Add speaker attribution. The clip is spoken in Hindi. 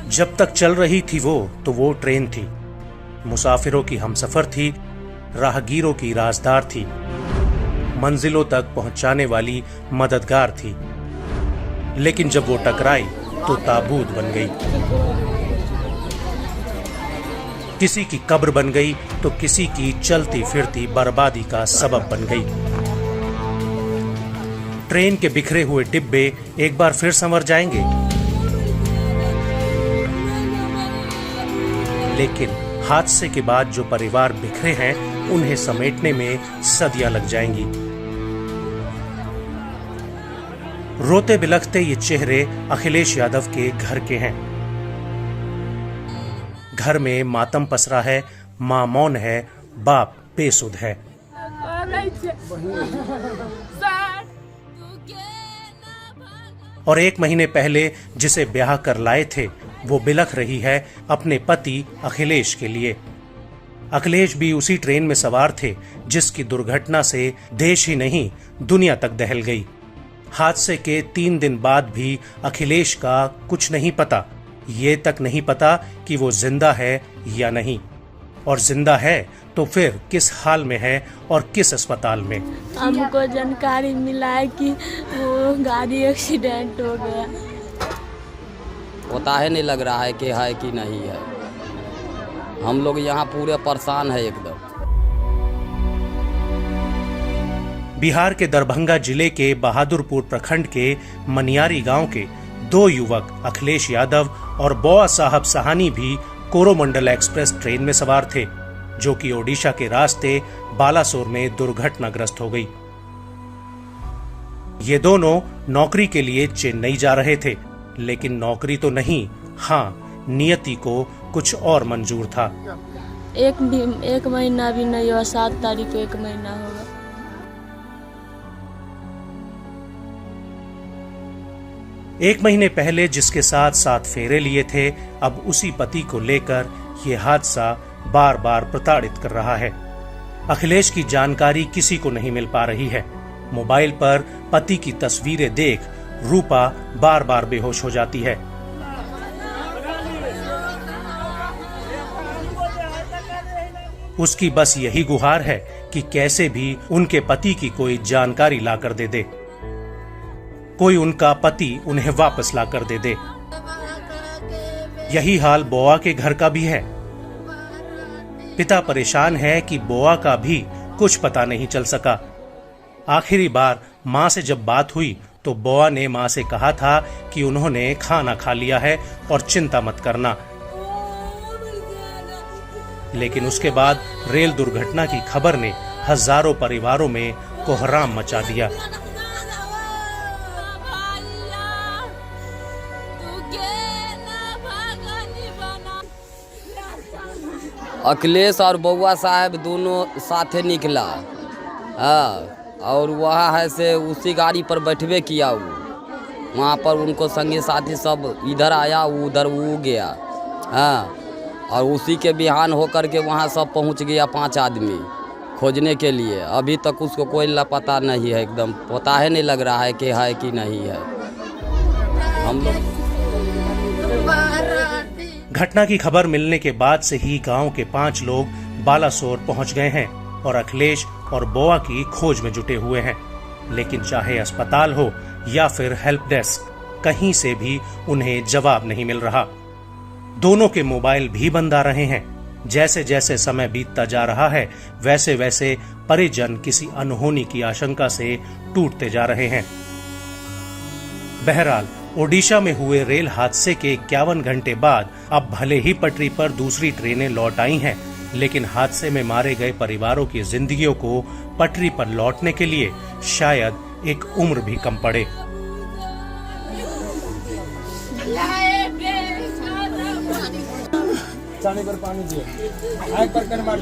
Speaker 1: जब तक चल रही थी तो वो ट्रेन थी, मुसाफिरों की हमसफर थी, राहगीरों की राजदार थी, मंजिलों तक पहुंचाने वाली मददगार थी। लेकिन जब वो टकराई तो ताबूत बन गई, किसी की कब्र बन गई तो किसी की चलती फिरती बर्बादी का सबब बन गई। ट्रेन के बिखरे हुए डिब्बे एक बार फिर संवर जाएंगे, लेकिन हादसे के बाद जो परिवार बिखरे हैं उन्हें समेटने में सदियां लग जाएंगी। रोते बिलखते ये चेहरे अखिलेश यादव के घर के हैं। घर में मातम पसरा है, मां मौन है, बाप बेसुध है। और 1 महीने पहले जिसे ब्याह कर लाए थे वो बिलख रही है अपने पति अखिलेश के लिए। अखिलेश भी उसी ट्रेन में सवार थे जिसकी दुर्घटना से देश ही नहीं दुनिया तक दहल गई। हादसे के 3 दिन बाद भी अखिलेश का कुछ नहीं पता, ये तक नहीं पता कि वो जिंदा है या नहीं, और जिंदा है तो फिर किस हाल में है और किस अस्पताल में।
Speaker 2: हमको जानकारी मिला है कि वो गाड़ी एक्सीडेंट हो गया।
Speaker 3: पता है नहीं लग रहा है कि है कि नहीं है। हम लोग यहाँ पूरे परेशान है एकदम।
Speaker 1: बिहार के दरभंगा जिले के बहादुरपुर प्रखंड के मनियारी गांव के 2 युवक अखिलेश यादव और बौआ साहब सहानी भी कोरोमंडल एक्सप्रेस ट्रेन में सवार थे, जो कि ओडिशा के रास्ते बालासोर में दुर्घटनाग्रस्त हो गई। ये दोनों नौकरी के लिए चेन्नई जा रहे थे, लेकिन नौकरी तो नहीं, हाँ, नियति को कुछ और मंजूर था।
Speaker 2: एक महीना भी नहीं हुआ, 7 तारीख को 1 महीना होगा।
Speaker 1: एक महीने पहले जिसके साथ 7 फेरे लिए थे, अब उसी पति को लेकर ये हादसा बार बार प्रताड़ित कर रहा है। अखिलेश की जानकारी किसी को नहीं मिल पा रही है। मोबाइल पर पति की तस्वीरें देख रूपा बार बार बेहोश हो जाती है। उसकी बस यही गुहार है कि कैसे भी उनके पति की कोई जानकारी लाकर दे दे, कोई उनका पति उन्हें वापस लाकर दे दे। यही हाल बौआ के घर का भी है। पिता परेशान है कि बौआ का भी कुछ पता नहीं चल सका। आखिरी बार मां से जब बात हुई तो बौआ ने मां से कहा था कि उन्होंने खाना खा लिया है और चिंता मत करना। लेकिन उसके बाद रेल दुर्घटना की खबर ने हजारों परिवारों में कोहराम मचा दिया।
Speaker 3: अखिलेश और बउआ साहब दोनों साथे निकला, हाँ, और वह है से उसी गाड़ी पर बैठवे किया। वहाँ पर उनको संगी साथी सब इधर आया, उधर वो गया, हाँ, और उसी के बिहान होकर के वहाँ सब पहुँच गया 5 आदमी खोजने के लिए। अभी तक उसको कोई लापता नहीं है, एकदम पता है नहीं लग रहा है कि है कि नहीं है। हम लोग
Speaker 1: घटना की खबर मिलने के बाद से ही गांव के 5 लोग बालासोर पहुंच गए हैं और अखिलेश और बौआ की खोज में जुटे हुए हैं। लेकिन चाहे अस्पताल हो या फिर हेल्प डेस्क, कहीं से भी उन्हें जवाब नहीं मिल रहा। दोनों के मोबाइल भी बंद आ रहे हैं। जैसे जैसे समय बीतता जा रहा है, वैसे वैसे परिजन किसी अनहोनी की आशंका से टूटते जा रहे हैं। बहरहाल ओडिशा में हुए रेल हादसे के 51 घंटे बाद अब भले ही पटरी पर दूसरी ट्रेनें लौट आई हैं, लेकिन हादसे में मारे गए परिवारों की जिंदगियों को पटरी पर लौटने के लिए शायद एक उम्र भी कम पड़े।
Speaker 4: पानी दिए, आग पर कर मार